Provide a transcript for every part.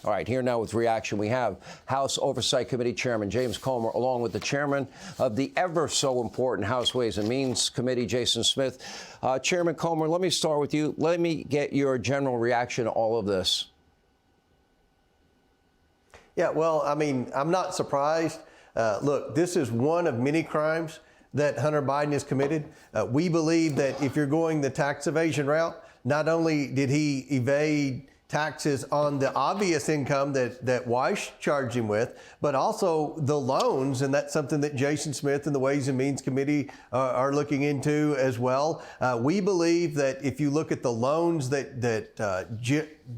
All right, here now with reaction, we have House Oversight Committee Chairman James Comer, along with the chairman of the ever so important House Ways and Means Committee, Jason Smith. Chairman Comer, let me start with you. Let me get your general reaction to all of this. Yeah, well, I mean, I'm not surprised. Look, this is one of many crimes that Hunter Biden has committed. We believe that if you're going the tax evasion route, not only did he evade taxes on the obvious income that Weiss charged him with, but also the loans, and that's something that Jason Smith and the Ways and Means Committee are looking into as well. We believe that if you look at the loans that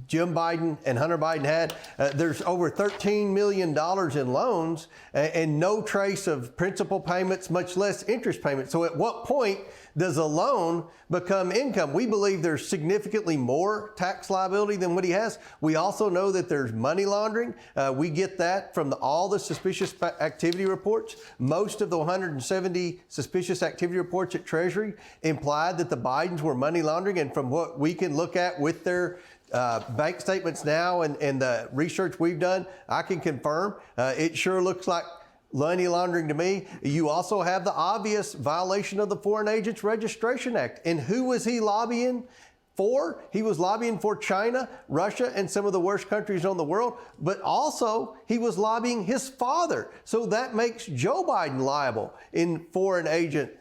Jim Biden and Hunter Biden had, there's over $13 million in loans and no trace of principal payments, much less interest payments. So at what point does a loan become income? We believe there's significantly more tax liability than what he has. We also know that there's money laundering. We get that from all the suspicious activity reports. Most of the 170 suspicious activity reports at Treasury implied that the Bidens were money laundering. And from what we can look at with their bank statements now and the research we've done, I can confirm it sure looks like money laundering to me. You also have the obvious violation of the Foreign Agents Registration Act. And who was he lobbying for? He was lobbying for China, Russia, and some of the worst countries in the world, but also he was lobbying his father. So that makes Joe Biden liable in Foreign Agent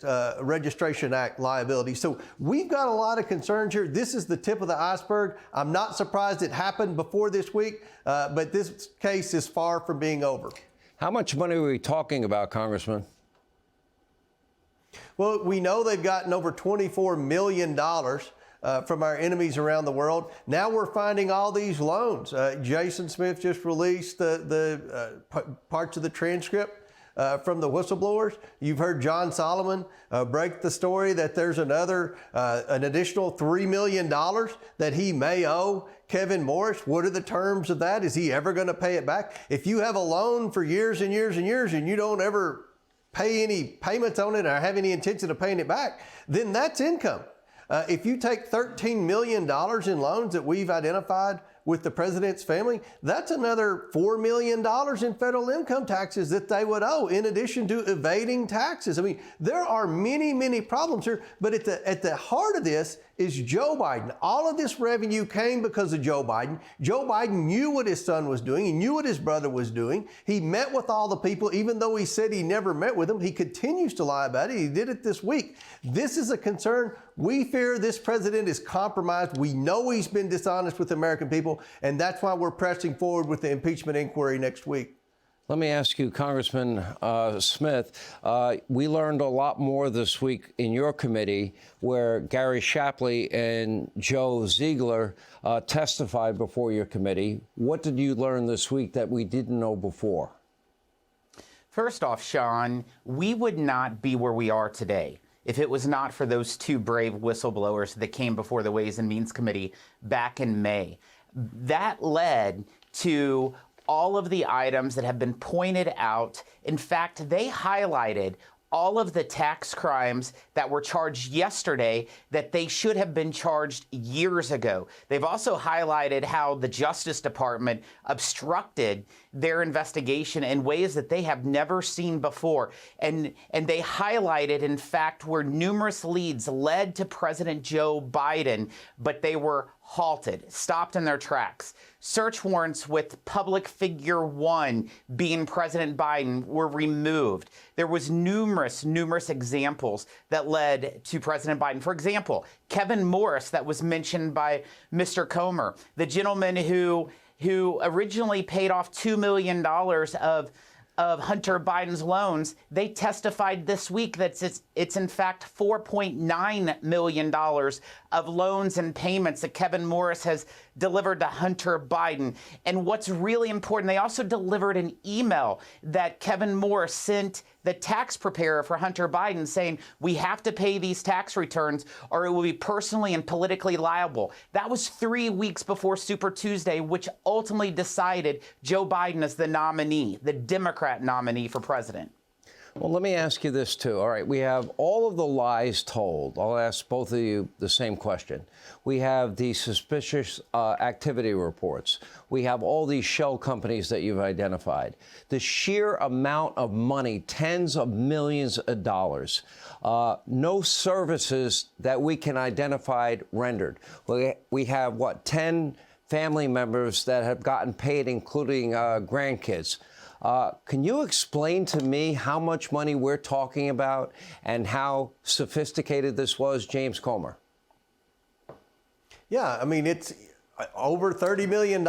Registration Act liability. So we've got a lot of concerns here. This is the tip of the iceberg. I'm not surprised it happened before this week, but this case is far from being over. How much money are we talking about, Congressman? Well, we know they've gotten over $24 million from our enemies around the world. Now we're finding all these loans. Jason Smith just released the parts of the transcript from the whistleblowers. You've heard John Solomon break the story that there's an additional $3 million that he may owe Kevin Morris. What are the terms of that? Is he ever going to pay it back? If you have a loan for years and years and years and you don't ever pay any payments on it or have any intention of paying it back, then that's income. If you take $13 million in loans that we've identified with the president's family, that's another $4 million in federal income taxes that they would owe, in addition to evading taxes. I mean, there are many, many problems here, but at the heart of this is Joe Biden. All of this revenue came because of Joe Biden. Joe Biden knew what his son was doing. He knew what his brother was doing. He met with all the people, even though he said he never met with them. He continues to lie about it. He did it this week. This is a concern. We fear this president is compromised. We know he's been dishonest with the American people, and that's why we're pressing forward with the impeachment inquiry next week. Let me ask you, Congressman Smith, we learned a lot more this week in your committee where Gary Shapley and Joe Ziegler testified before your committee. What did you learn this week that we didn't know before? First off, Sean, we would not be where we are today if it was not for those two brave whistleblowers that came before the Ways and Means Committee back in May. That led to all of the items that have been pointed out. In fact, they highlighted all of the tax crimes that were charged yesterday that they should have been charged years ago. They've also highlighted how the Justice Department obstructed their investigation in ways that they have never seen before. And they highlighted, in fact, where numerous leads led to President Joe Biden, but they were halted, stopped in their tracks. Search warrants with public figure one being President Biden were removed. There was numerous examples that led to President Biden. For example, Kevin Morris, that was mentioned by Mr. Comer, the gentleman who originally paid off $2 million of Hunter Biden's loans. They testified this week that it's in fact $4.9 million of loans and payments that Kevin Morris has delivered to Hunter Biden. And what's really important, they also delivered an email that Kevin Morris sent the tax preparer for Hunter Biden saying, we have to pay these tax returns or it will be personally and politically liable. That was 3 weeks before Super Tuesday, which ultimately decided Joe Biden as the nominee, the Democrat nominee for president. Well, let me ask you this, too. All right, we have all of the lies told. I'll ask both of you the same question. We have the suspicious activity reports. We have all these shell companies that you've identified. The sheer amount of money, tens of millions of dollars. No services that we can identify rendered. We have, what, 10 family members that have gotten paid, including grandkids. Can you explain to me how much money we're talking about and how sophisticated this was, James Comer? Yeah, I mean, it's over $30 million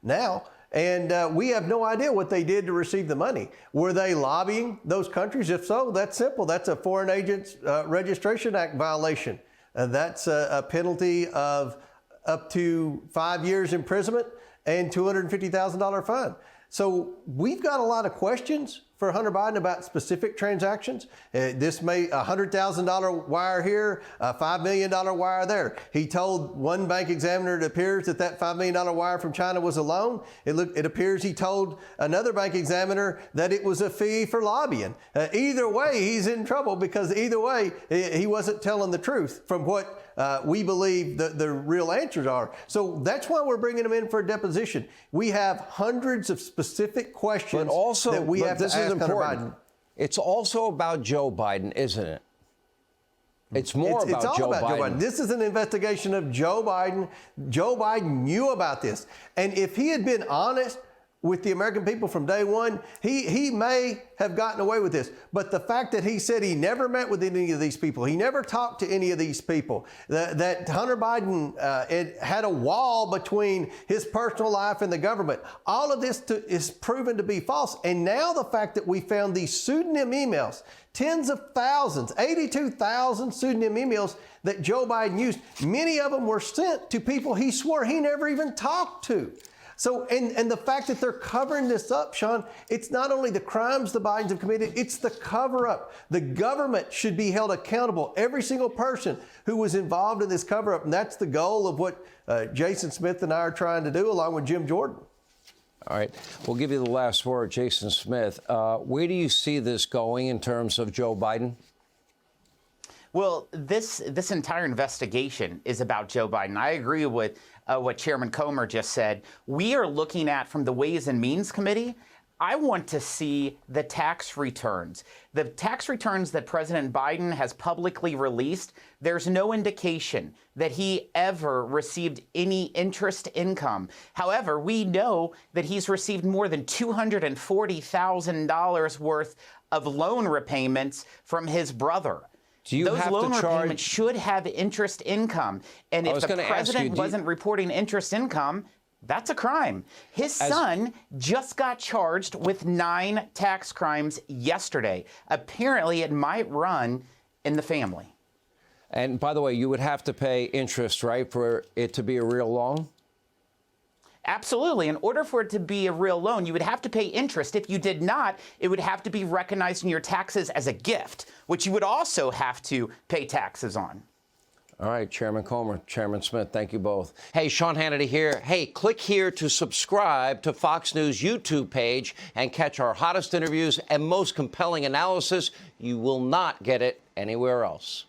now, and we have no idea what they did to receive the money. Were they lobbying those countries? If so, that's simple. That's a Foreign Agents Registration Act violation. That's a penalty of up to 5 years imprisonment and $250,000 fine. So we've got a lot of questions for Hunter Biden about specific transactions. This may $100,000 wire here, a $5 million wire there. He told one bank examiner it appears that $5 million wire from China was a loan. It appears he told another bank examiner that it was a fee for lobbying. Either way, he's in trouble because either way, he wasn't telling the truth from what we believe the real answers are. So that's why we're bringing him in for a deposition. We have hundreds of specific questions that we have to ask Hunter Biden. It's also about Joe Biden, isn't it? It's more about Joe Biden. This is an investigation of Joe Biden. Joe Biden knew about this. And if he had been honest with the American people from day one, he may have gotten away with this. But the fact that he said he never met with any of these people, he never talked to any of these people, that Hunter Biden had a wall between his personal life and the government, all of this is proven to be false. And now the fact that we found these pseudonym emails, tens of thousands, 82,000 pseudonym emails that Joe Biden used, many of them were sent to people he swore he never even talked to. So, and the fact that they're covering this up, Sean, it's not only the crimes the Bidens have committed, it's the cover-up. The government should be held accountable, every single person who was involved in this cover-up. And that's the goal of what Jason Smith and I are trying to do, along with Jim Jordan. All right. We'll give you the last word, Jason Smith. Where do you see this going in terms of Joe Biden? Well, this entire investigation is about Joe Biden. I agree with what Chairman Comer just said. We are looking at, from the Ways and Means Committee, I want to see the tax returns. The tax returns that President Biden has publicly released, there's no indication that he ever received any interest income. However, we know that he's received more than $240,000 worth of loan repayments from his brother. Those loan repayments should have interest income. And if the president wasn't reporting interest income, that's a crime. His son just got charged with 9 tax crimes yesterday. Apparently, it might run in the family. And by the way, you would have to pay interest, right, for it to be a real loan? Absolutely. In order for it to be a real loan, you would have to pay interest. If you did not, it would have to be recognized in your taxes as a gift, which you would also have to pay taxes on. All right, Chairman Comer, Chairman Smith, thank you both. Hey, Sean Hannity here. Hey, click here to subscribe to Fox News YouTube page and catch our hottest interviews and most compelling analysis. You will not get it anywhere else.